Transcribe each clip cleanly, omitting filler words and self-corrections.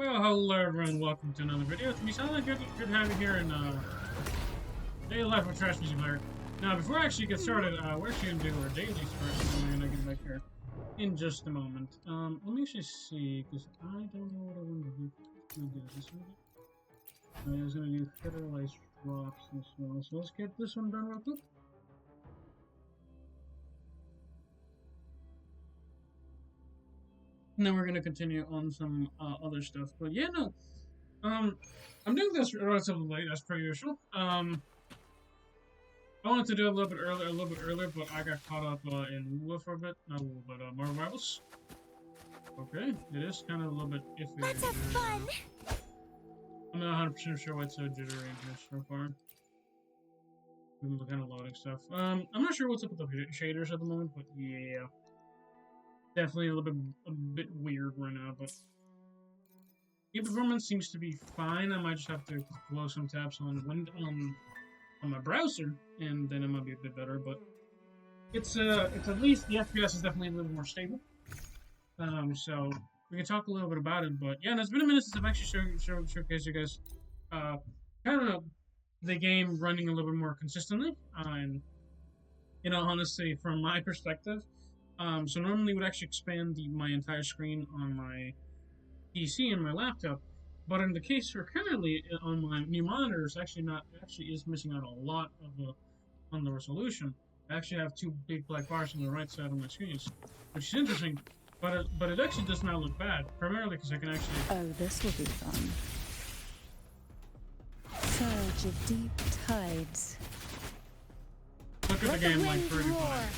Well, hello everyone, welcome to another video. It's me, Solid. Good to have you here in Daily Life of Trash Music Player. Now, before I actually get started, we're actually going to do our dailies first, and we're going to get back here in just a moment. Let me actually see, because I don't know what I want to do. I was going to do federalized drops as well, so let's get this one done real quick. And then we're going to continue on some other stuff. But yeah, no, I'm doing this relatively late, as per usual. I wanted to do it a little bit earlier, but I got caught up in WUWA for a bit. Not WUWA, but Marvel Rivals. Okay, it is kind of a little bit iffy. Let's have fun. I'm not 100% sure what's so jittery in here so far. The kind of loading stuff. I'm not sure what's up with the shaders at the moment, but yeah, definitely a bit weird right now. But the performance seems to be fine. I might just have to close some tabs on my browser, and then it might be a bit better. But it's at least the FPS is definitely a little more stable. So we can talk a little bit about it. But yeah, and it's been a minute since I've actually showcased you guys kind of the game running a little bit more consistently. And honestly, from my perspective, so normally would actually expand my entire screen on my PC and my laptop. But in the case for currently on my new monitor, it's actually is missing out a lot of on the resolution. I actually have two big black bars on the right side of my screen, which is interesting. But it actually does not look bad, primarily because I can actually. Oh, this will be fun. Surge of deep tides. Look at the game like pretty fine.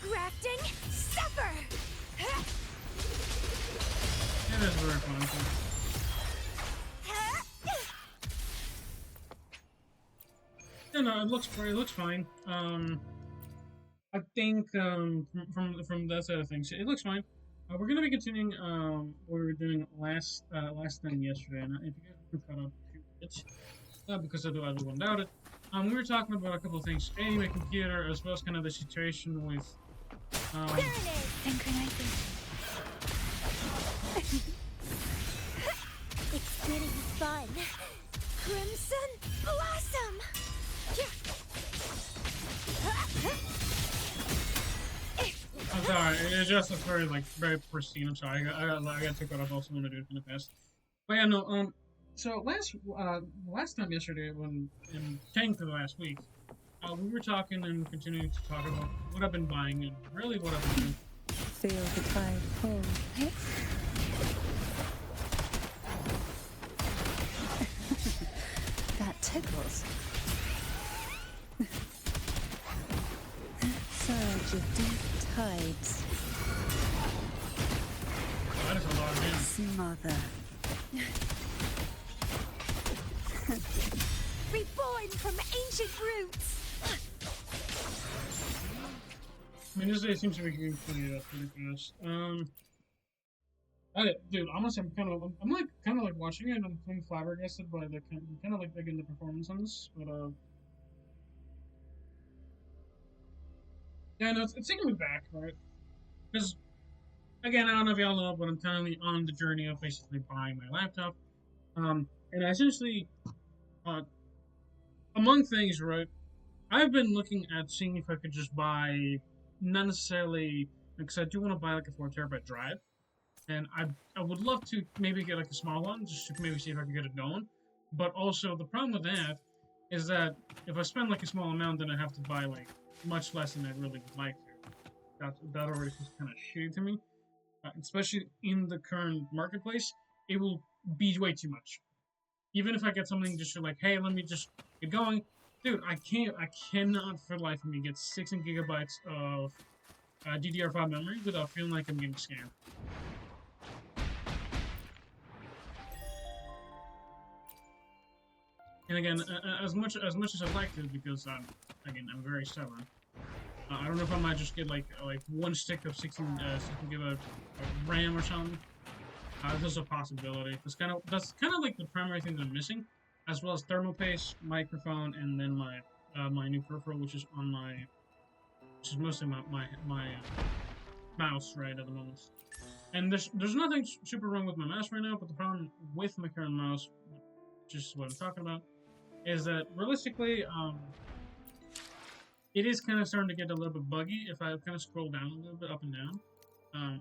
Grafting, suffer. It is very fun. Yeah, no, it looks fine. I think from that side of things, it looks fine. We're gonna be continuing what we were doing last time yesterday, and if you guys can cut up a few bits, because I do everyone doubt it. We were talking about a couple of things, A, my computer, as well as kind of the situation with There it is. Synchronizing. It's getting fun. Crimson Blossom. I'm sorry, it's just very pristine. I'm sorry, I got to cut off also when I do it in the past. But yeah, no, so last time yesterday, when technically last week, we were talking and continuing to talk about what I've been buying and really what I've been doing. Feel the tide pull. That tickles. Surge of deep tides. That is a lot of damage. Smother. Reborn from ancient roots. I mean, this day seems to be getting pretty fast. Dude, honestly, I'm kind of like watching it, and I'm feeling flabbergasted by the kind of like digging the performance on this, but yeah, no, it's taking me back, right? Because again, I don't know if y'all know, but I'm currently on the journey of basically buying my laptop, and I essentially, among things, right? I've been looking at seeing if I could just buy, not necessarily, because I do want to buy like a 4 TB drive, and I would love to maybe get like a small one, just to maybe see if I can get it going. But also the problem with that is that if I spend like a small amount, then I have to buy like much less than I'd really like to. That already feels kind of shitty to me, especially in the current marketplace. It will be way too much. Even if I get something just like, hey, let me just get going. Dude, I cannot for the life of me get 16 gigabytes of DDR5 memory without feeling like I'm getting scammed. And again, as much as I'd like to, because again, I'm very stubborn. I don't know if I might just get like one stick of 16 gigabyte RAM or something. There's a possibility. That's kind of like the primary thing that I'm missing, as well as thermal paste, microphone, and then my new peripheral, which is on my which is mostly my mouse right at the moment. And there's nothing super wrong with my mouse right now, but the problem with my current mouse, just what I'm talking about, is that realistically, it is kind of starting to get a little bit buggy if I kind of scroll down a little bit up and down.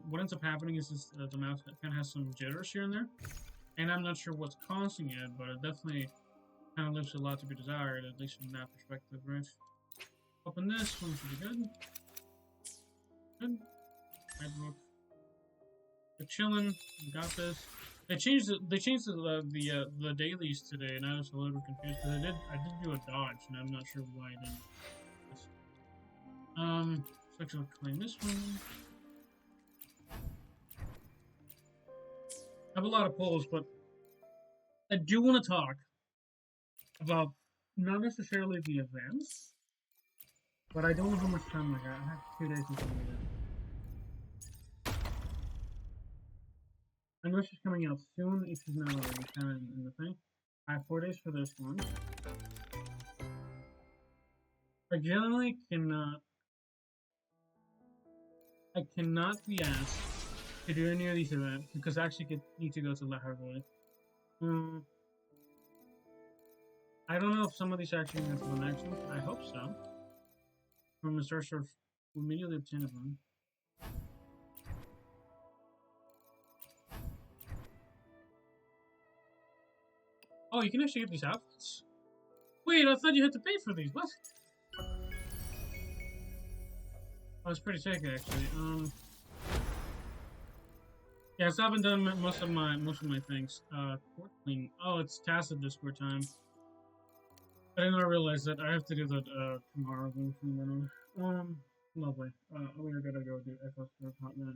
What ends up happening is the mouse kind of has some jitters here and there, and I'm not sure what's causing it, but it definitely kind of leaves a lot to be desired, at least from that perspective, right? Open this one should be good. Good. Right, book. We're chilling. We got this. They changed the dailies today, and I was a little bit confused because I did do a dodge, and I'm not sure why I didn't. So actually claim this one. I have a lot of polls, but I do want to talk about not necessarily the events, but I don't know how much time I got. I have 2 days until the event. I know she's coming out soon if she's not already kind of in the thing. I have 4 days for this one. I generally cannot. I cannot be asked to do any of these events because I actually need to go to La Havre. I don't know if some of these are actually going to the next one. I hope so. From the search for immediately obtain one. Oh, you can actually get these outfits? Wait, I thought you had to pay for these. What? Oh, it's pretty sick actually. Yeah, so I haven't done most of my things. Court clean. Oh, it's tacit Discord time. I did not realize that I have to do that tomorrow. Lovely. We are gonna go do Echo Star Hot now.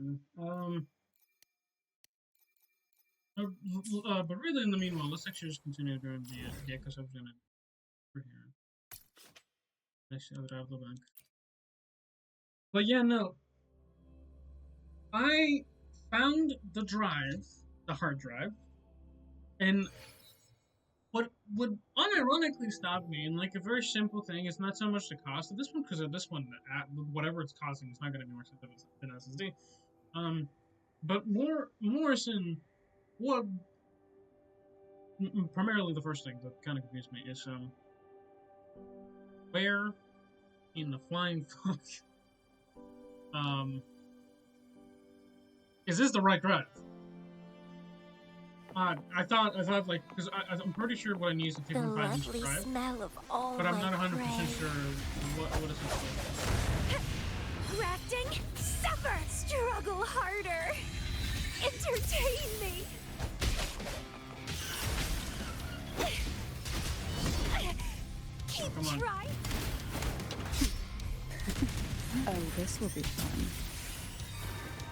But really, in the meanwhile, let's actually just continue doing the Echo Star over here. Actually, I would have the bank. But yeah, no. I found the drive, the hard drive, and what would unironically stop me, and like a very simple thing, is not so much the cost of this one, because of this one, whatever it's costing, it's not going to be more expensive than SSD. But more in what, primarily the first thing that kind of confused me is where in the flying fuck is this the right drive? I thought like, because I'm pretty sure what I need is a 2.5 inch drive, but I'm not 100% sure what is it. Grafting, suffer, struggle harder, entertain me. Keep trying. Oh, this will be fun.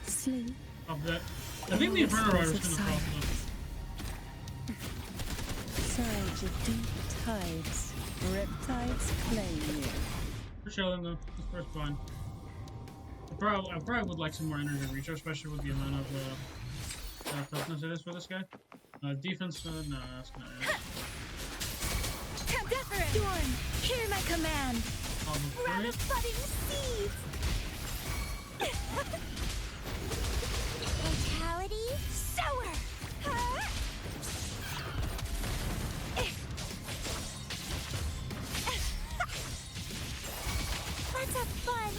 Sleep. I think the Inferno Rider is going to cross this. Surge of deep tides, riptides claim you. For chilling though, this first fine. I probably would like some more energy recharge, especially with the amount of toughness it is for this guy. Defense, no, that's not it. Storm, hear my command. Round of budding seeds. Vitality, sower. Huh? Let's have fun.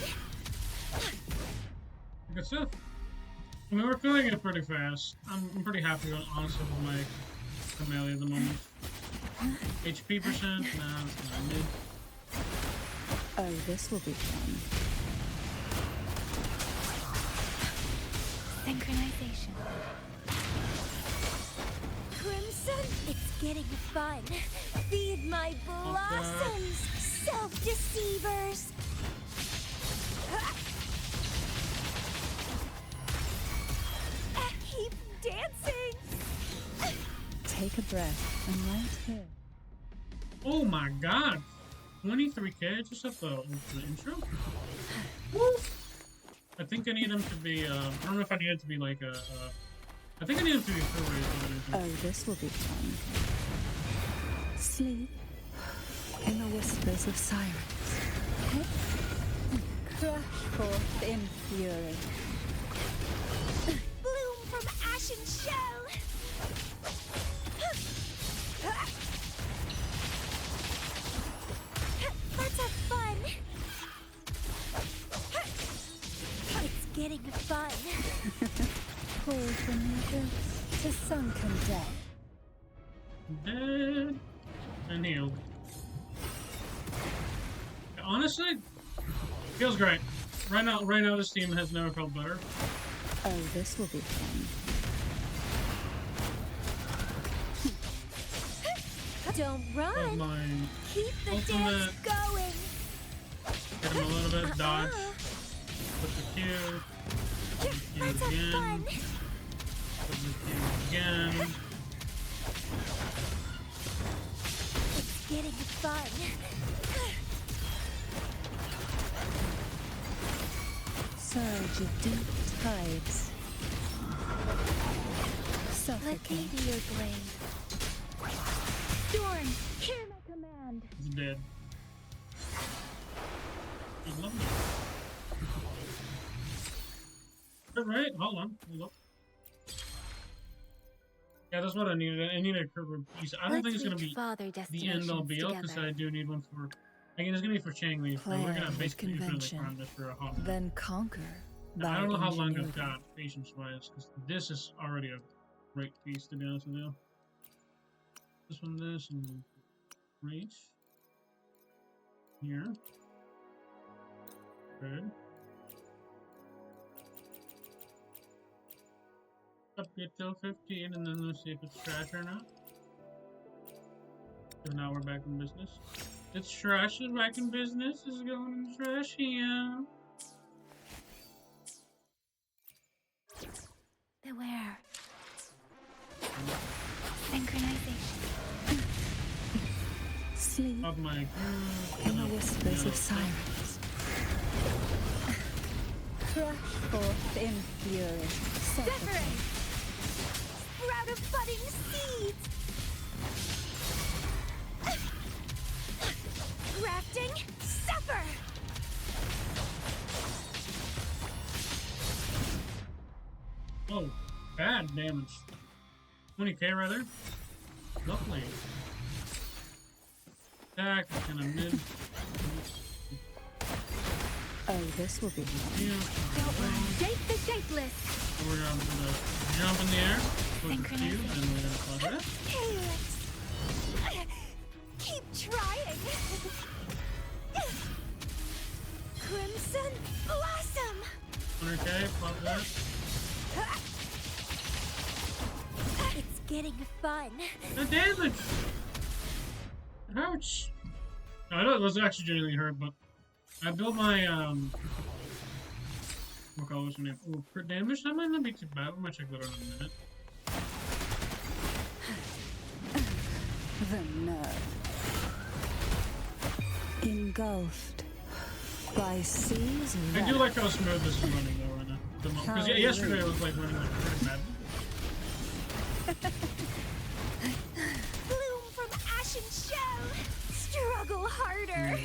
Good stuff. I mean, we're killing it pretty fast. I'm pretty happy, honestly, with my Camellia at the moment. HP percent? Nah, it's not mid. Oh, this will be fun. Synchronization. Crimson, it's getting fun. Feed my blossoms, self-deceivers. Keep dancing. Take a breath and right here. Oh my god! 23k just at the intro? Woo! I think I need him to be, I don't know if I need it to be like I think I need him to be full raised. Oh, this will be fun. Sleep in the whispers of silence. Crush forth in fury. Bloom from ashen shell. Let's have fun. It's getting fun. Pulled from the abyss to sunken death. Dead and healed. Honestly, feels great. Right now this team has never felt better. Oh, this will be fun. Don't run. My Keep the ultimate. dance going. Hit him a little bit, dodge, put the Q, put the Q Let's have again, fun. put the Q again. It's getting fun. Surge of deep tides. Let me Suffocate. be your blade. Storm, hear my command. He's dead. He's lovely. Right? Hold on. Hold up. Yeah, that's what I needed. I need a curve piece. I don't think it's gonna be the end all be all because I do need one for. Again, it's gonna be for Changli. So we're Plan gonna with basically convention. run this for a hot minute. Then conquer. I don't know how long I've ingenuity. got patience-wise because this is already a great piece to be honest with you. This one, this, and reach here. Good. Up get till 15, and then let's see if it's trash or not. So now we're back in business. It's trash is back in business. It's going in the trash here. Beware. Synchronization. Sleep Of my in the whispers of silence. Crush forth in fury. Suffocate. Separate. Sprout of budding seeds. Grafting. Suffer. Oh, bad damage. 20k right there. Lovely. Attack, kind of mid. Oh, this will be fun. Yeah. Don't worry. Shape the shapeless. So we're gonna put a jump in the air, put the cube, and we're gonna close that. Helix. Keep trying. Crimson blossom. 100k, pop that. It's getting fun. The damage! It hurts! No, I know it was actually genuinely hurt, but I built my, what was her name? Oh, crit damage? That might not be too bad. We might check that out in a minute. The nerve. Engulfed by seas. I do like how smooth this is running though right now. Because yesterday it was like running like pretty bad. Bloom from ashen shell. Struggle harder.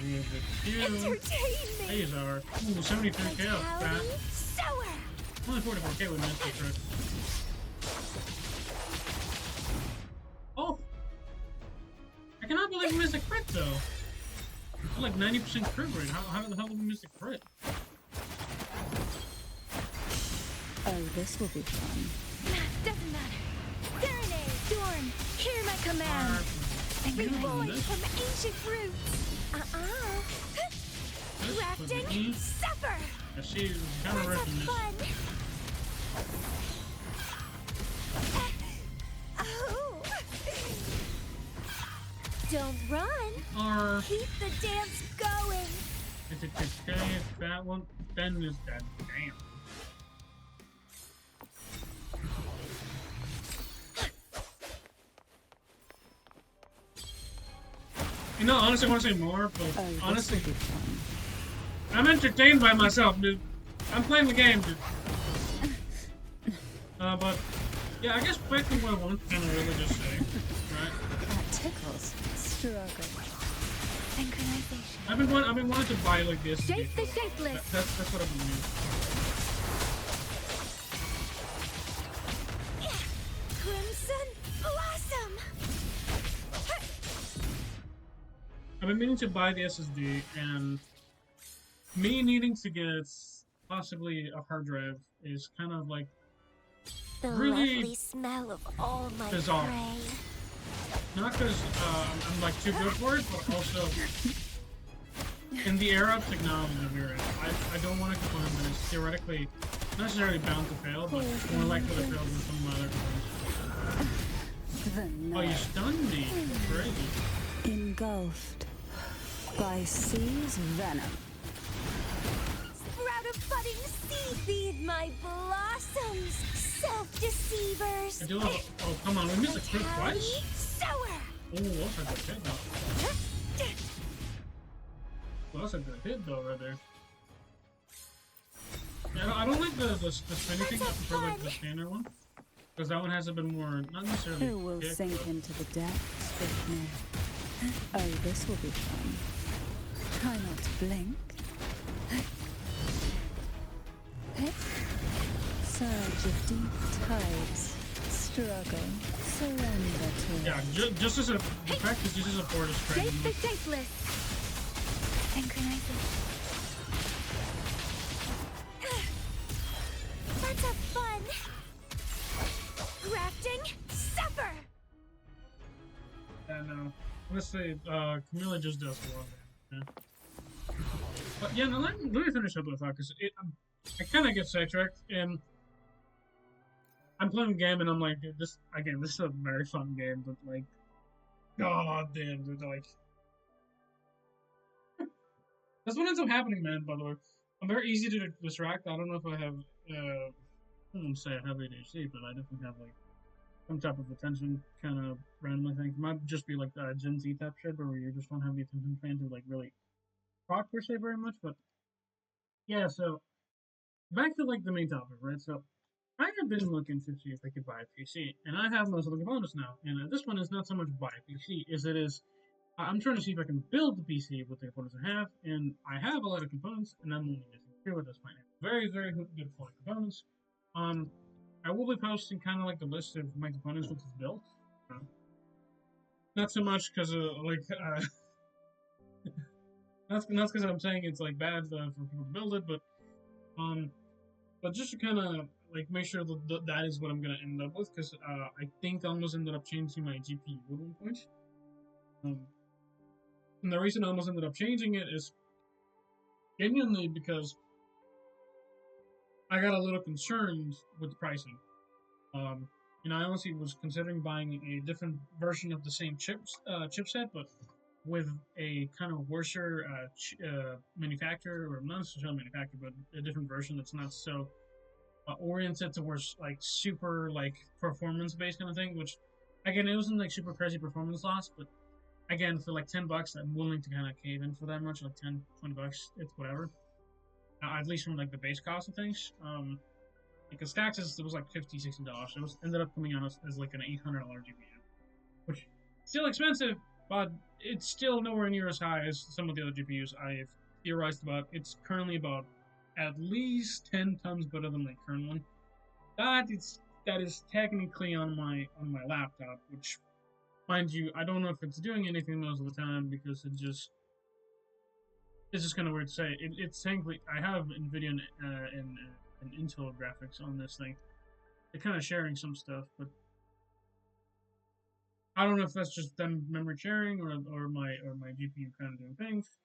Entertain me. These are. Ooh, 73k off that. Vitality sour. Only 44k with Mystic Crit. Oh! I cannot believe we missed a crit though. I'm like 90% crit rate. How the hell did we miss a crit? Oh, this will be fun. Doesn't matter. Serenade. Storm. Hear my command. Reborn from ancient roots. Grafting. Suffer. I see you kind of Let's have ripping this. fun. Oh. Don't run. Or Keep the dance going. if it's a K, if that one, then is that. Damn. You know, honestly, I want to say more, but Oh, this honestly, will be fun. I'm entertained by myself, dude. I'm playing the game, dude. But yeah, I guess practically what I want to kind of really just say, right? That tickles. Struggle. Synchronization. I've been wanting to buy like this. Shape the shapeless. That's what I've been doing. Crimson Blossom. I've been meaning to buy the SSD, and me needing to get possibly a hard drive is kind of like The really lovely smell of all my bizarre. prey. Not because I'm like too good for it, but also in the era of technology that we're in, I don't want a component that is theoretically not necessarily bound to fail, but more likely to fail than some of my other components. Oh, you stunned me. Crazy. Engulfed by sea's venom. Sprout of budding seed, feed my blossoms, self-deceivers. I do love. Oh, come on, we missed a crit twice? Sower. Oh, that's a good hit, though. Well, that's a good hit, though, right there. Yeah, I don't like the spinny thing. I prefer like the standard one. Because that one has a bit more, not necessarily Who will kick, sink but into the depths with me? Oh, this will be fun. Try not to blink. Surge of deep tides. Struggle. Surrender to yeah, it. just as the fact that this is a port is crazy. Shape the shapeless. Synchronization. Let's have fun. Grafting. Suffer. And honestly, Camilla just does a lot of that. Yeah. But yeah, no, let me finish up with that because I kind of get sidetracked, and I'm playing a game, and I'm like, dude, this is a very fun game, but like, god damn, dude, like, that's what ends up happening, man. By the way, I'm very easy to distract. I don't know if I have, I don't say I have ADHD, but I definitely have like some type of attention kind of randomly thing. It might just be like the Gen Z type shit, where you just don't have the attention span to like really talk per se very much. But yeah, so back to like the main topic, right? So I have been looking to see if I could buy a PC, and I have most of the components now. And this one is not so much buy a PC as it is I'm trying to see if I can build the PC with the components I have, and I have a lot of components, and I'm only missing two at this point. Very, very good quality components. I will be posting kind of like the list of my components once it's built. Not so much because not because I'm saying it's like bad for people to build it, but just to kind of like make sure that is what I'm gonna end up with, because I think I almost ended up changing my GPU at one point. And the reason I almost ended up changing it is genuinely because I got a little concerned with the pricing. I honestly was considering buying a different version of the same chipset, but with a kind of worser manufacturer, or not necessarily manufacturer, but a different version that's not so oriented towards like super like performance based kind of thing. Which again, it wasn't like super crazy performance loss, but again, for like $10, I'm willing to kind of cave in for that much, like 10, $20. It's whatever. At least from like the base cost of things. Because taxes, it was like $50, $60. It ended up coming out as like an $800 GPU, which still expensive, but it's still nowhere near as high as some of the other GPUs I've theorized about. It's currently about at least 10 times better than my current one. That is technically on my laptop, which, mind you, I don't know if it's doing anything most of the time because it's just kind of weird to say. It's technically, I have NVIDIA and Intel graphics on this thing. They're kind of sharing some stuff, but I don't know if that's just them memory sharing or my GPU kind of doing things.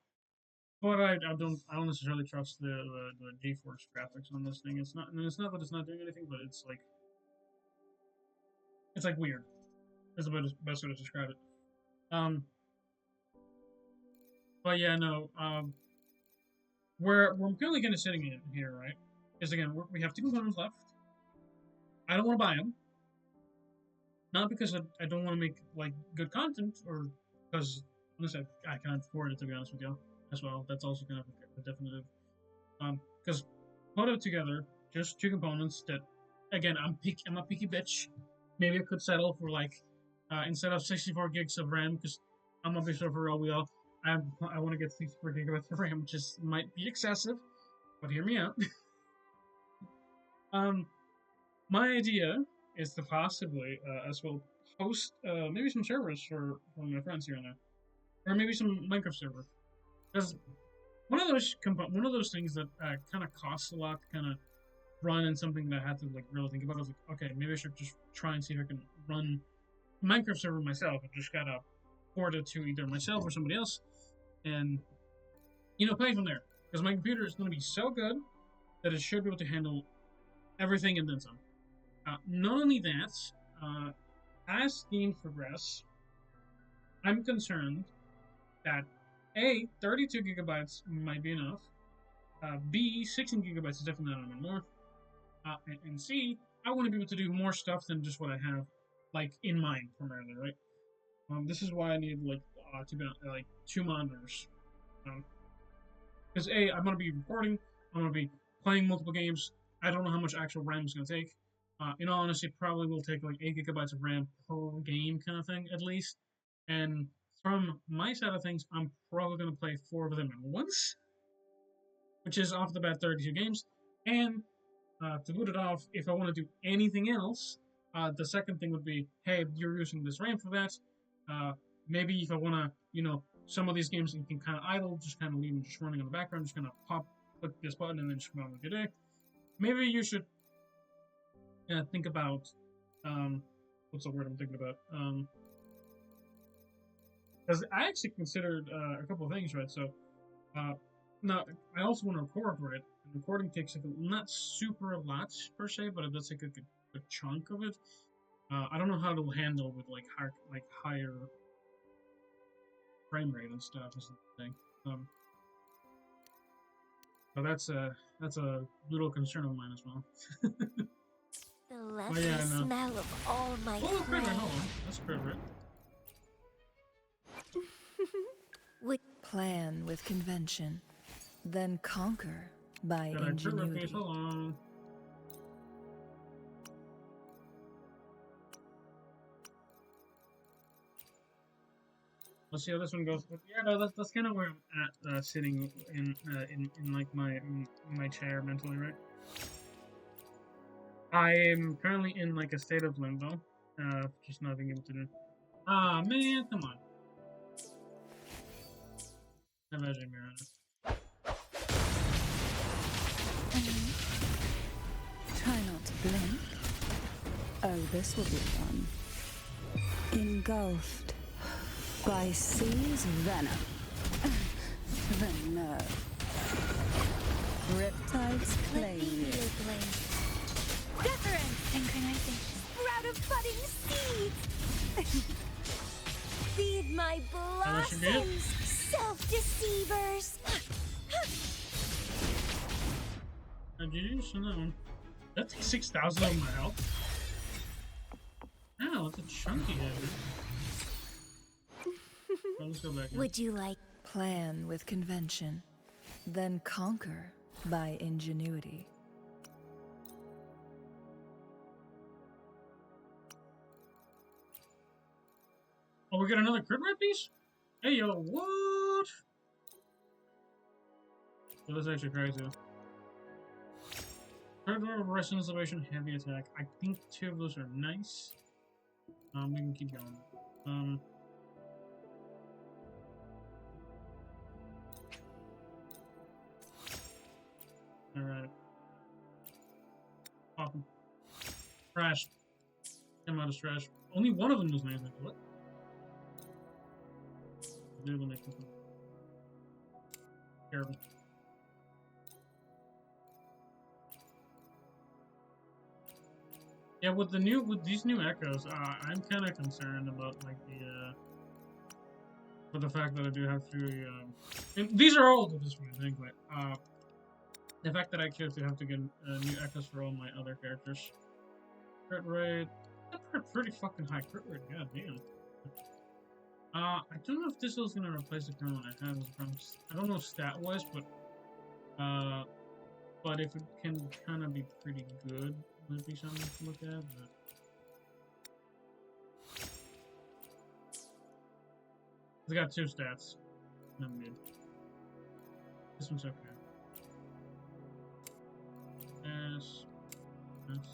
But I don't necessarily trust the GeForce graphics on this thing. It's not that it's not doing anything, but it's like weird. Is the best way to describe it. But yeah, no. Where I'm currently kind of sitting in here, right? Is again, we have two components left. I don't want to buy them. Not because I don't want to make like good content, or because honestly I can't afford it, to be honest with you as well. That's also kind of a definitive. Because put it together, just two components that, again, I'm a picky bitch. Maybe I could settle for like instead of 64 gigs of RAM, because I'm a bit of a real wheel. I want to get 64 gigabytes of RAM, which just might be excessive, but hear me out. My idea is to possibly as well host maybe some servers for my friends here and there, or maybe some Minecraft server. Because one of those things that kind of costs a lot to kind of run, and something that I had to like really think about. I was like, okay, maybe I should just try and see if I can run a Minecraft server myself. I just gotta port it to either myself or somebody else, and play from there. Because my computer is going to be so good that it should be able to handle everything and then some. Not only that, as games progress, I'm concerned that A, 32 gigabytes might be enough. B, 16 gigabytes is definitely not enough more. And C, I want to be able to do more stuff than just what I have, like, in mind primarily, right? This is why I need to be like 2 monitors. Because A, I'm gonna be recording, I'm gonna be playing multiple games. I don't know how much actual RAM is gonna take. In all honesty, it probably will take like 8 gigabytes of RAM per game, kind of thing, at least. And from my side of things, I'm probably gonna play 4 of them at once, which is off the bat 32 games. And to boot it off, if I want to do anything else, the second thing would be, hey, you're using this RAM for that. Maybe if I want to, some of these games you can kind of idle, just kind of leave them just running in the background, just kind of click this button and then just come on with your day. Maybe you should think about, what's the word I'm thinking about? Because I actually considered a couple of things, right? So, now, I also want to record, right? And recording takes like not super a lot per se, but it does take a chunk of it. I don't know how to handle with higher frame rate and stuff is the thing. So that's a little concern of mine as well. The lovely smell of all my prey. prey. Hold on. That's perfect. Plan with convention, then conquer by ingenuity. Hold on. Let's see how this one goes. But yeah, no, that's kind of where I'm at, sitting in like my chair mentally, right? I am currently in like a state of limbo, just not being able to do. Ah man, come on. Imagine me right Try not to blink. Oh, this will be fun. Engulfed by sea's venom. The nerve. Riptides claim you. Wuthering! Synchronizing. Sprout of budding seeds! Feed my blossoms, self-deceivers! GG, no. That takes 6,000 of my health. Ow, it's a chunky head. Well, let's go back here. Would you like Plan with convention, then conquer by ingenuity. Oh, we got another crit rate piece? Hey, yo, what? So that's actually crazy. Third level of Rest Insulation, Heavy Attack. I think 2 of those are nice. We can keep going. Alright. Awesome. Trash. Come out of trash. Only one of them was nice. What? Terrible. Yeah, with these new echoes, I'm kind of concerned about like with the fact that I do have to. And these are all at this point, anyway. The fact that I actually have to get new echoes for all my other characters. Crit rate, that's a pretty fucking high crit rate. God damn. I don't know if this is gonna replace the current one I have. I don't know stat wise, but if it can kind of be pretty good, might be something to look at. But it's got 2 stats. not mid. This one's okay. Yes. Yes.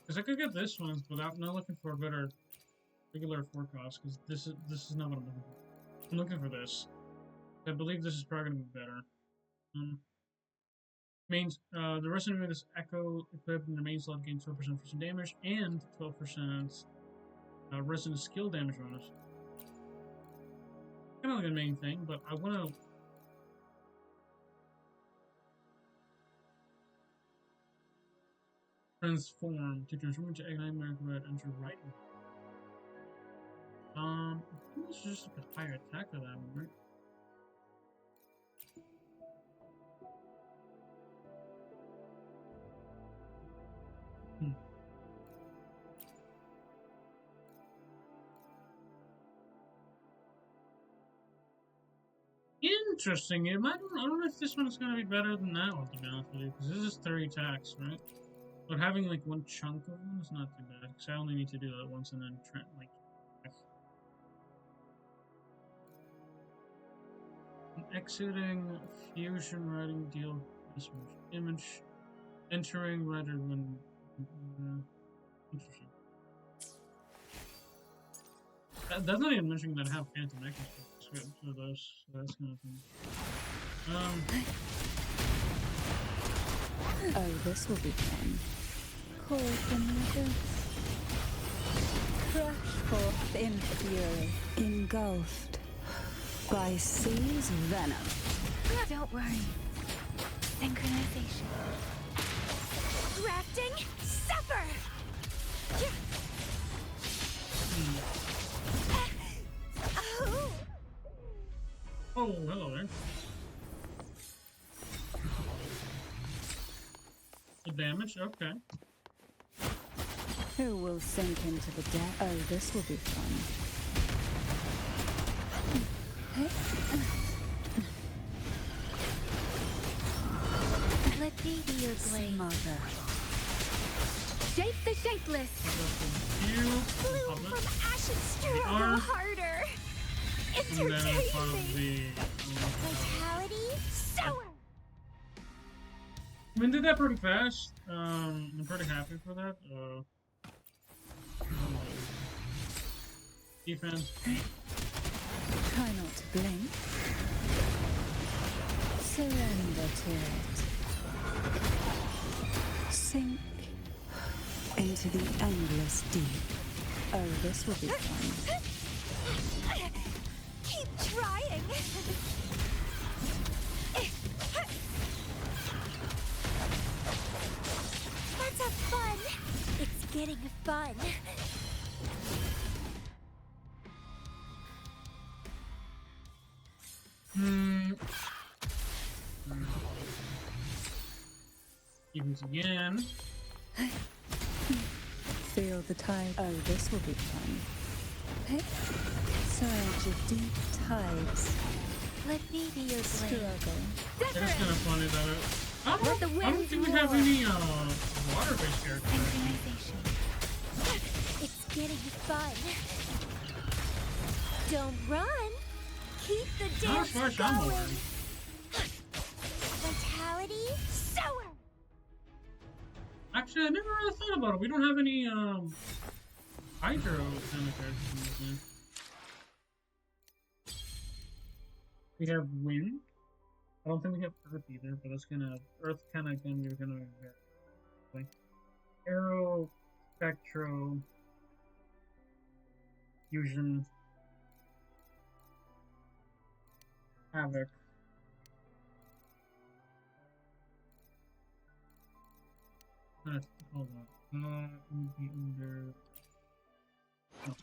Because I could get this one without not looking for a better regular forecast. Because this is not what I'm looking for. I'm looking for this. I believe this is probably gonna be better. The rest of this Echo equipped in the main slot gains 12% freezing damage and 12% resident skill damage bonus. Kind of like the main thing, but I want to. Transform to transform into Egg Nightmare Red enter right. I think this is just like a higher attack of that one, right? Interesting. I don't know if this one's gonna be better than that one, to be honest with you, because this is 3 attacks, right? But having like one chunk of them is not too bad, because I only need to do that once and then like. Exiting fusion writing deal this much image. Entering rather than interesting. That's not even mentioning that I have Phantom Echoes for those, so that's kind of thing. Oh, this will be fun. Call from the abyss. Crush forth in fury, engulfed by sea's venom. Don't worry. Synchronization. Grafting, suffer! Oh, hello there. The damage, okay. Who will sink into the depth? Oh, this will be fun. Let me be your blade. Mother. Shape the shapeless. Bloom from ashes, struggle harder. Entertain me. Vitality, sour. I mean, did that pretty fast. I'm pretty happy for that. Defense. Try not to blink. Surrender to it. Sink into the endless deep. Oh, this will be fun. Keep trying. Let's have fun. It's getting fun. Evens again. Feel the tide. Oh, this will be fun. Surge of deep tides. Let me be your blade. Struggle. It's kind of funny that I don't think we have any water-based characters. Synchronization. It's getting fun. Don't run. Keep the Not as far dance as I'm going. aware. Vitality, sour. Actually, I never really thought about it. We don't have any hydro kind of characters in this game. We have wind. I don't think we have earth either, but that's gonna earth kind of gonna like arrow, spectro, fusion, havoc. Hold on. Be under. Oh.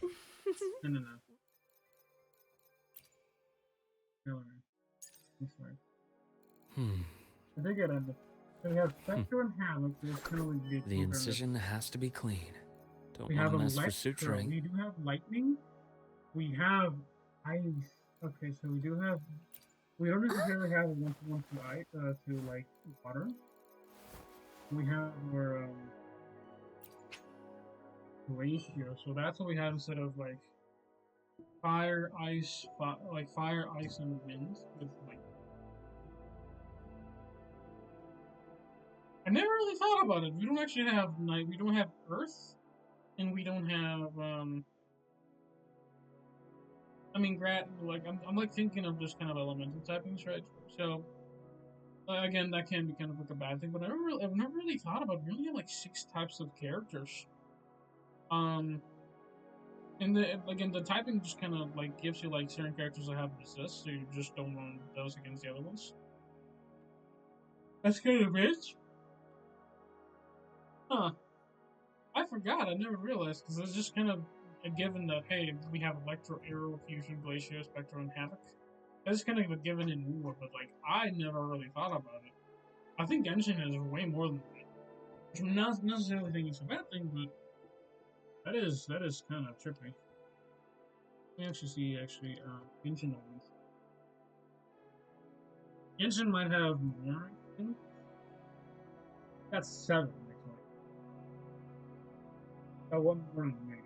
No. No. I'm sorry. I think it ended. So we have Spectre and Havoc. So it's kind of like The incision has to be clean. Don't we want have to mess for Electro. suturing. We do have lightning. We have ice. Okay, so we do have. We don't necessarily have a 1-to-1 to ice to like water. We have our ratio, so that's what we have instead of like fire, ice, like fire, ice, and wind with like. I never really thought about it. We don't actually have night. We don't have earth, and we don't have I mean, like I'm like thinking of just kind of elemental typings, right? So again, that can be kind of like a bad thing, but I've never really thought about. We only have like 6 types of characters. And the typing just kind of like gives you like certain characters that have resist, so you just don't run those against the other ones. That's kind of it. Huh? I forgot. I never realized because it's just kind of a given that hey, we have Electro, Aero, Fusion, Glacier, Spectre, and Havoc. That's kind of a given in WUWA, but like I never really thought about it. I think Genshin has way more than that. Which I'm not necessarily thinking it's a bad thing, but that is kind of trippy. Let me actually see Genshin only. Genshin might have more, I think. That's 7 actually. Got one more than me.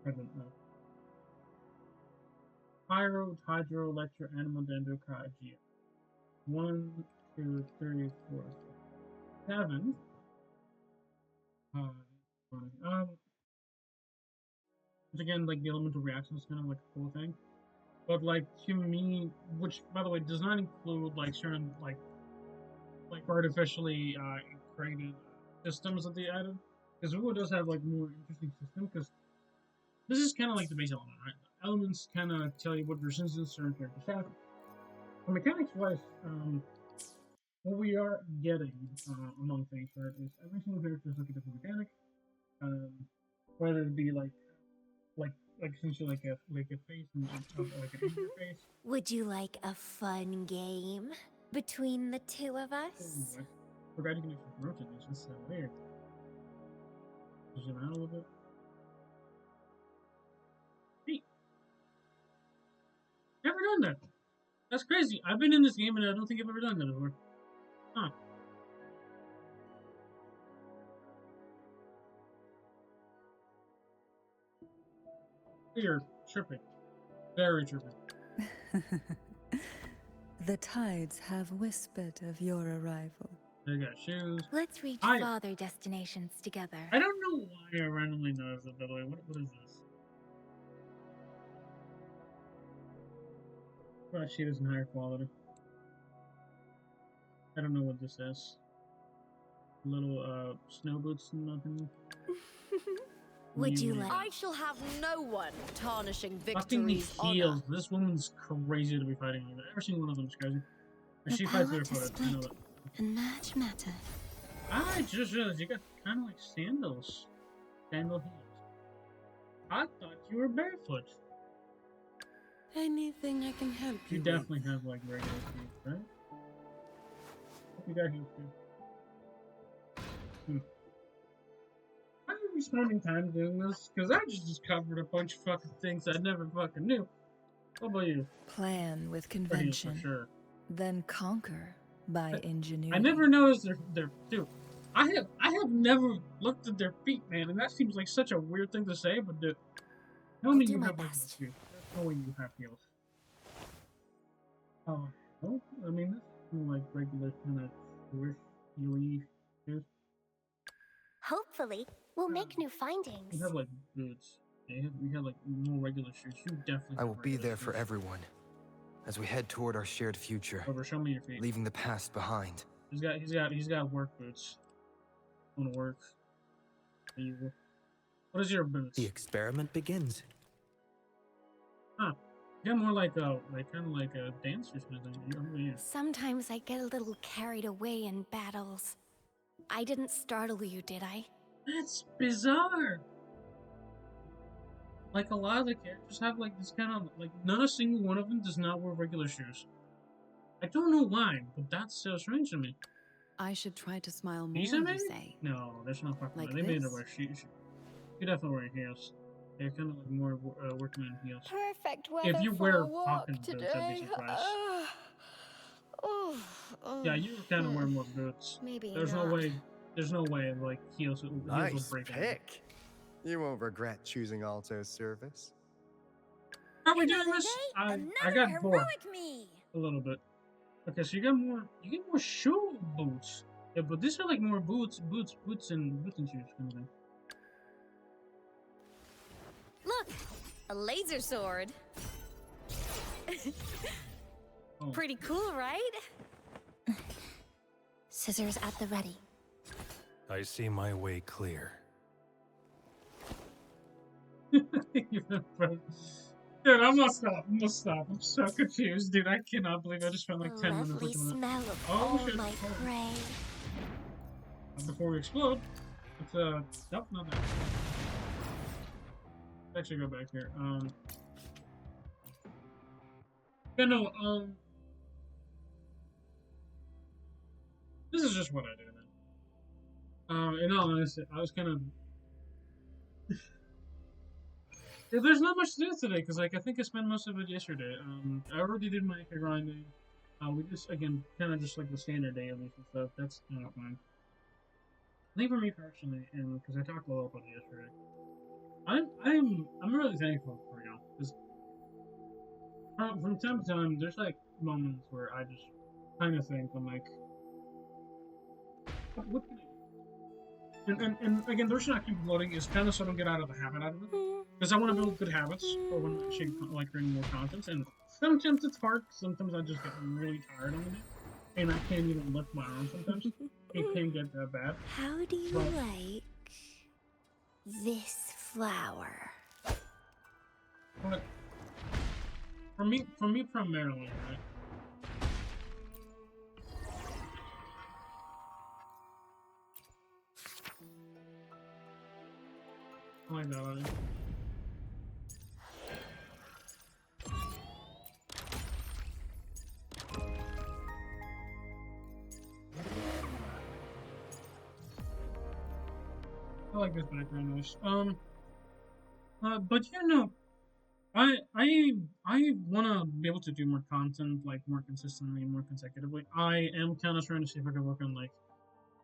I don't know. Pyro, Hydro, Electro, Anima, Dendro, Kaiji. 1, 2, 3, 4, 5, 7. Which again, like the elemental reaction is kind of like a cool thing. But like to me, which by the way does not include like certain like artificially created systems that they added. Because WUWA does have like more interesting system because this is kind of like the base element, right? Elements kind of tell you what resistance certain characters have. Mechanics wise, what we are getting among things, right, is every single character is like a different mechanic. Whether it be like essentially like a face and like an interface. Would you like a fun game between the two of us? I forgot you can actually rotate this. That's so weird. Zoom out a little bit. Hey, never done that. That's crazy. I've been in this game and I don't think I've ever done that before. Huh. You're tripping. Very tripping. The tides have whispered of your arrival. They got shoes. Let's reach farther destinations together. I don't know why I randomly noticed it, by the way. What is this? Well, she is in higher quality. I don't know what this is. Little snow boots and nothing. Would you like? I shall have no one tarnishing Fucking these victory's heels. honor. This woman's crazy to be fighting like that. Every single one of them is crazy. And she fights power her to for it. I know split that. and match matter. I just realized you got kind of like sandals. Sandal heels. I thought you were barefoot. Anything I can help You you definitely have like regular feet, right? You got heels too. Why are we spending time doing this? Because I just discovered a bunch of fucking things I never fucking knew. What about you? Plan with For heels, convention, for sure. then conquer by ingenuity. I never noticed their dude. I have never looked at their feet, man, and that seems like such a weird thing to say, but dude, tell me do you my have regular best. shoes. There's no way you have heels. Oh, well, I mean, this is more like regular kind of Jewish heely shoes. Hopefully, we'll make new You findings. have like boots. We have like more regular shoes. You definitely. I will have be regular there for shoes. everyone as we head toward our shared future, Over, show me your feet. leaving the past behind. He's got work boots. Want to work? What is your boots? The experiment begins. Huh? You got more like a kind of like a dancer's kind of thing. What about you? Sometimes I get a little carried away in battles. I didn't startle you, did I? That's bizarre. Like a lot of the characters have like this kind of like not a single one of them does not wear regular shoes. I don't know why, but that's so strange to me. I should try to smile more, Lisa, you maybe? say. No, there's no fucking Like way. They made her this? wear shoes. You definitely wearing heels. They're kind of like more working in heels. Perfect If you wear fucking boots, I'd be surprised. Yeah, you kind of wear more boots. Maybe There's not. no way like heels will Nice break out. pick. You won't regret choosing Alto's service. Are we doing Another this? day, I another got bored heroic me. a little bit. Okay, so you get more shoe boots. Yeah, but these are like more boots and shoes kind of thing. Look, a laser sword. Oh. Pretty cool, right? Scissors at the ready. I see my way clear. Dude, I'm gonna stop. I'm so confused, dude. I cannot believe I just spent like 10 minutes Lovely looking at it. smell of Oh, all shit. my Oh. prey. Before we explode, let's nope, not that. Let's actually go back here. Yeah, no, this is just what I do, man. In all honesty, I was kind of. Yeah, there's not much to do today because, like, I think I spent most of it yesterday. I already did my grinding. We just again kind of just like the standard dailies and stuff. That's not fine. I think for me personally, and because I talked a lot about it yesterday, I'm really thankful for y'all because from time to time there's like moments where I just kind of think I'm like, what can I do? And again, the reason I keep loading is kind of so I don't get out of the habit out of it. Because I want to build good habits for when I'm actually like creating more content. And sometimes it's hard. Sometimes I just get really tired on it. And I can't even lift my arm sometimes. It can get that bad. How do you But- like this flower? But for me primarily, right? I like that already. I like this background noise. But you know, I wanna be able to do more content, like more consistently, more consecutively. I am kind of trying to see if I can work on like.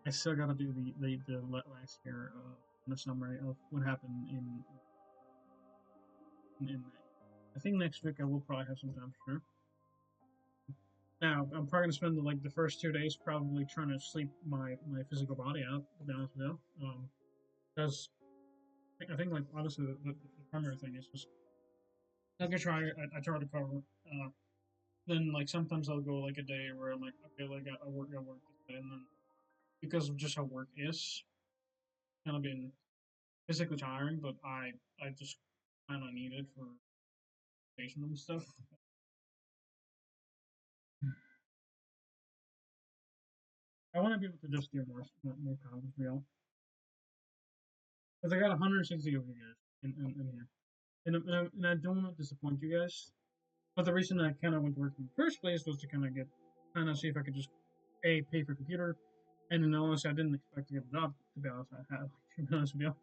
I still gotta do the last year the summary of what happened in I think next week I will probably have some time for sure. Now I'm probably gonna spend like the first 2 days probably trying to sleep my physical body out. To be honest with you, because I think like honestly the primary thing is just I try to cover. Then like sometimes I'll go like a day where I'm like okay like I work this day and then because of just how work is kind of been physically tiring, but I just kind of need it for patient and stuff. I want to be able to just do more content for y'all. Because I got 160 of you guys in here. And I don't want to disappoint you guys. But the reason I kind of went to work in the first place was to kind of see if I could just, A, pay for a computer. And then honestly, I didn't expect to get a job, to be honest. To be honest with you.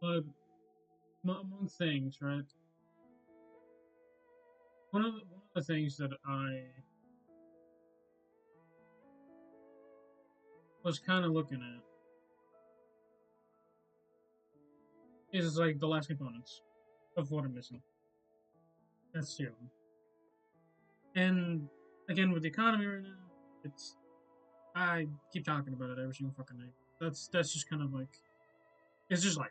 But among things, right? One of the things that I was kind of looking at is like the last components of what I'm missing. That's two of them. And again, with the economy right now, it's I keep talking about it every single fucking day. That's just kind of like it's just life.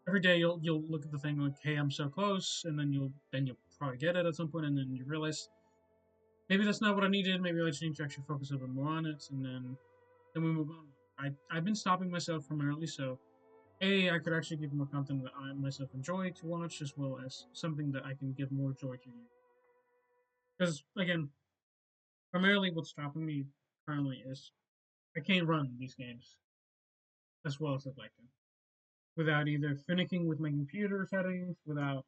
Every day you'll look at the thing like, hey, I'm so close, and then you'll probably get it at some point, and then you realize maybe that's not what I needed. Maybe I just need to actually focus a little bit more on it, and then we move on. I've been stopping myself primarily so I could actually give more content that I myself enjoy to watch, as well as something that I can give more joy to you. Because again, primarily what's stopping me currently is I can't run these games as well as I'd like to, without either finicking with my computer settings, without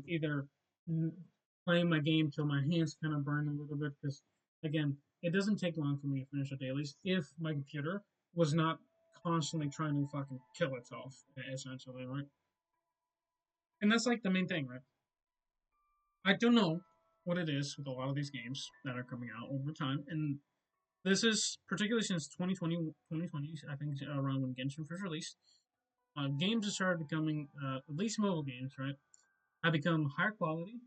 either playing my game till my hands kind of burn a little bit. Because again, it doesn't take long for me to finish the dailies if my computer was not constantly trying to fucking kill itself, essentially, right? And that's like the main thing, right? I don't know what it is with a lot of these games that are coming out over time, and this is particularly since 2020, I think around when Genshin first released. games have started becoming, at least mobile games, right, have become higher quality.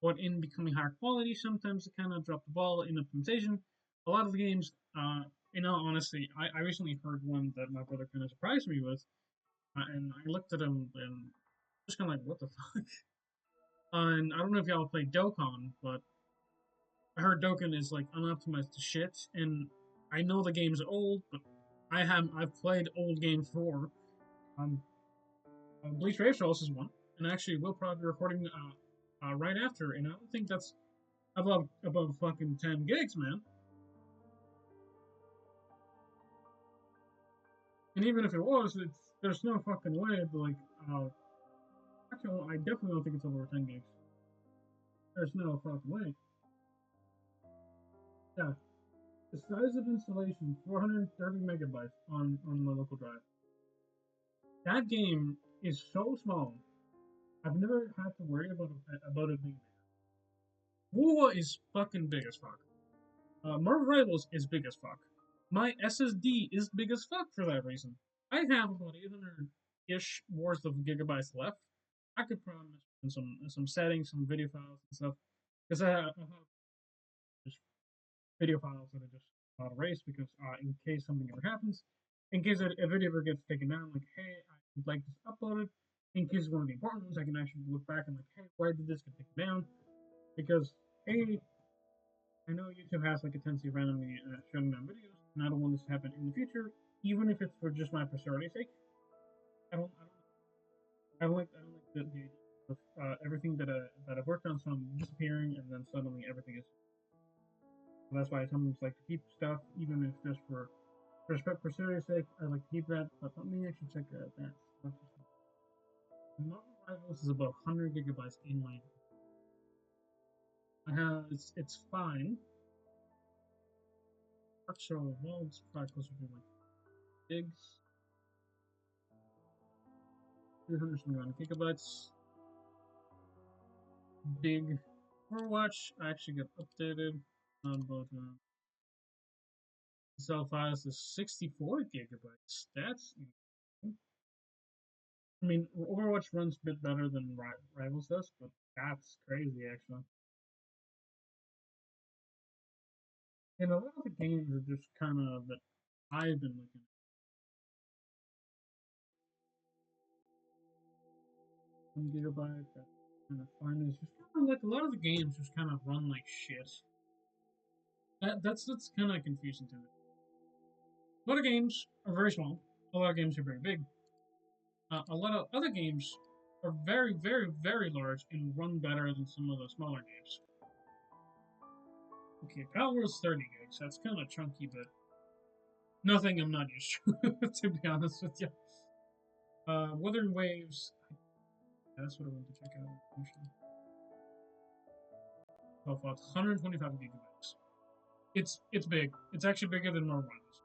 But in becoming higher quality, sometimes they kind of drop the ball in optimization. A lot of the games, in all honesty, I recently heard one that my brother kind of surprised me with, and I looked at him and just kind of like, what the fuck? And I don't know if y'all played Dokkan, but I heard Dokkan is like unoptimized to shit, and I know the game's old, but I've played old games before. Um, Bleach Brave Souls is one, and actually we'll probably be recording right after, and I don't think that's above fucking 10 gigs, man. And even if it was, there's no fucking way. Like, actually, I definitely don't think it's over 10 gigs. There's no fucking way. Yeah, the size of installation 430 megabytes on my local drive. That game is so small. I've never had to worry about it being big. WUWA is fucking big as fuck. Marvel Rivals is big as fuck. My SSD is big as fuck for that reason. I have about 800-ish worth of gigabytes left. I could probably in some settings, some video files and stuff, because I have just video files that I just erase because in case something ever happens, in case a video ever gets taken down, like hey, I would like this uploaded. In case it's one of the important ones, I can actually look back and like, hey, why did this get taken down? Because hey, I know YouTube has like a tendency of randomly shutting down videos, and I don't want this to happen in the future, even if it's for just my posterity's sake. I don't like the idea of everything that I've worked on suddenly disappearing, and then suddenly everything is. So that's why I sometimes like to keep stuff, even if just for posterity's sake. I like to keep that. But let me actually check that. Marvel Rivals is about 100 gigabytes in my. It's fine. So well, it's probably closer to like gigs. 371 gigabytes. Big Overwatch actually got updated on both cell files to 64 gigabytes. That's I mean Overwatch runs a bit better than Rivals does, but that's crazy actually. And a lot of the games are just kind of that I've been looking at. 1 gigabyte, that's kind of fine. It's just kind of like a lot of the games just kind of run like shit. That's kind of confusing to me. A lot of games are very small. A lot of games are very big. A lot of other games are very, very, very large and run better than some of the smaller games. Okay, Power is 30 gigs. That's kind of chunky, but nothing I'm not used to, to be honest with you. Wuthering Waves. That's what I want to check out. Actually. Oh, 125 gigabytes. It's big. It's actually bigger than normal ones.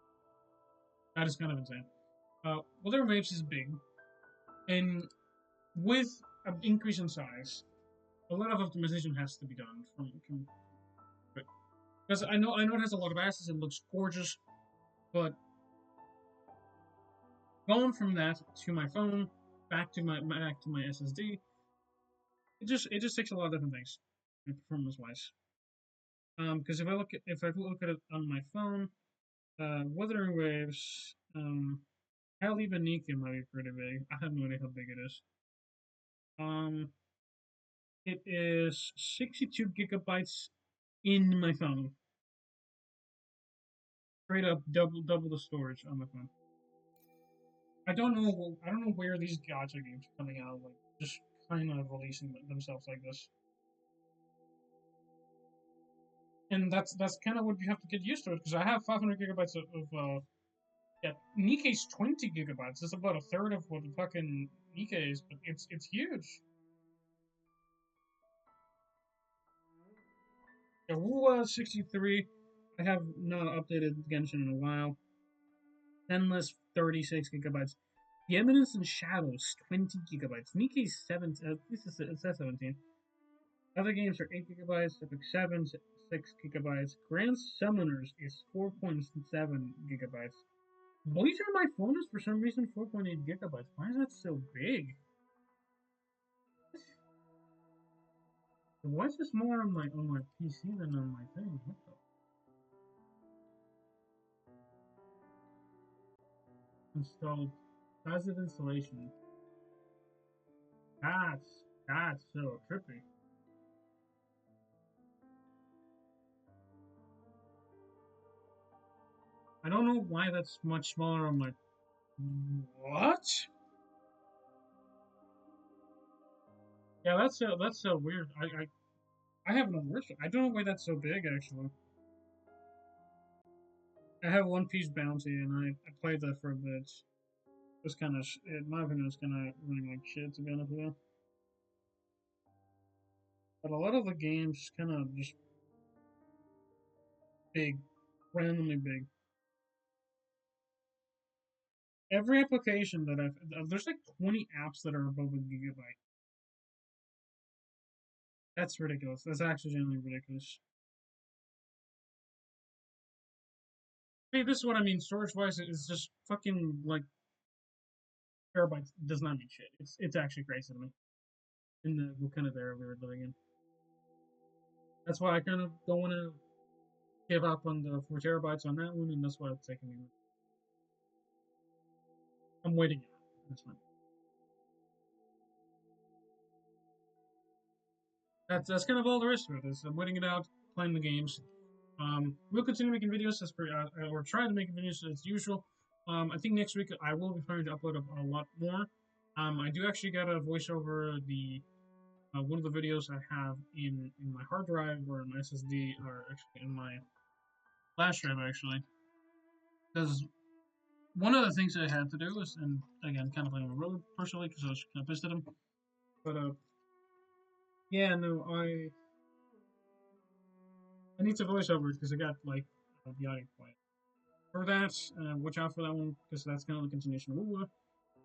That is kind of insane. Wuthering Waves is big, and with an increase in size, a lot of optimization has to be done from because I know it has a lot of assets and looks gorgeous, but going from that to my phone back to my SSD, it just takes a lot of different things, performance wise. Because if I look at it on my phone, Wuthering Waves, Hell even Nika might be pretty big. I have no idea how big it is. It is 62 gigabytes in my phone. Straight up double the storage on my phone. I don't know where these Gacha games are coming out, like just kind of releasing themselves like this. And that's kind of what you have to get used to it, because I have 500 gigabytes of yeah, Nikkei's 20 gigabytes. It's about a third of what the fucking Nikkei is, but it's huge. The WUWA 63, I have not updated Genshin in a while. Endless 36 gigabytes. The Eminence and Shadows 20 gigabytes. Nikkei's 7. It says 17. Other games are 8 gigabytes. Epic 7, 6 gigabytes. Grand Summoners is 4.7 gigabytes. Bleach on my phone is for some reason 4.8 gigabytes. Why is that so big? Why is this more on my PC than on my thing? What the? Installed passive installation. That's so trippy. I don't know why that's much smaller on my. What? Yeah, that's so weird. I have no words. I don't know why that's so big actually. I have One Piece Bounty and I played that for a bit. It was kind of, in my opinion, it's kind of running like shit to be honest with you. But a lot of the games kind of just big, randomly big. Every application that there's like 20 apps that are above a gigabyte. That's ridiculous. That's actually genuinely ridiculous. Hey, this is what I mean. Storage wise, it's just fucking like terabytes does not mean shit. It's actually crazy to me. In the what kind of era we were living in. That's why I kind of don't want to give up on the 4 terabytes on that one, and that's why it's taking me. I'm waiting out. That's fine. That's kind of all there is to it. Is I'm waiting it out, playing the games. We'll continue making videos as per, or try to make videos as usual. I think next week I will be trying to upload a lot more. I do actually got a voiceover the one of the videos I have in my hard drive or in my SSD or actually in my flash drive actually. Because one of the things I had to do is, and again, kind of blaming the road personally because I was kind of pissed at him. But yeah, no, I need to voice over it because I got like the audio quiet. For that, watch out for that one because that's kind of the continuation of WUWA.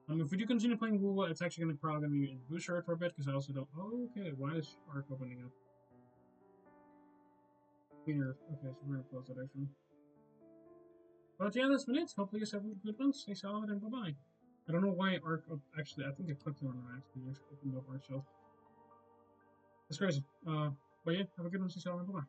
If we do continue playing WUWA, it's actually probably going to be in booster art for a bit because I also don't. Oh, okay, why is Arc opening up? Weird. Okay, so we're going to close that actually. But yeah, that's been it. Hopefully, you guys have a good one. Stay solid and bye bye. I don't know why Arc. Actually, I think I clicked on it actually. Opened up Arc, so that's crazy. But yeah, have a good one. Stay solid and bye bye.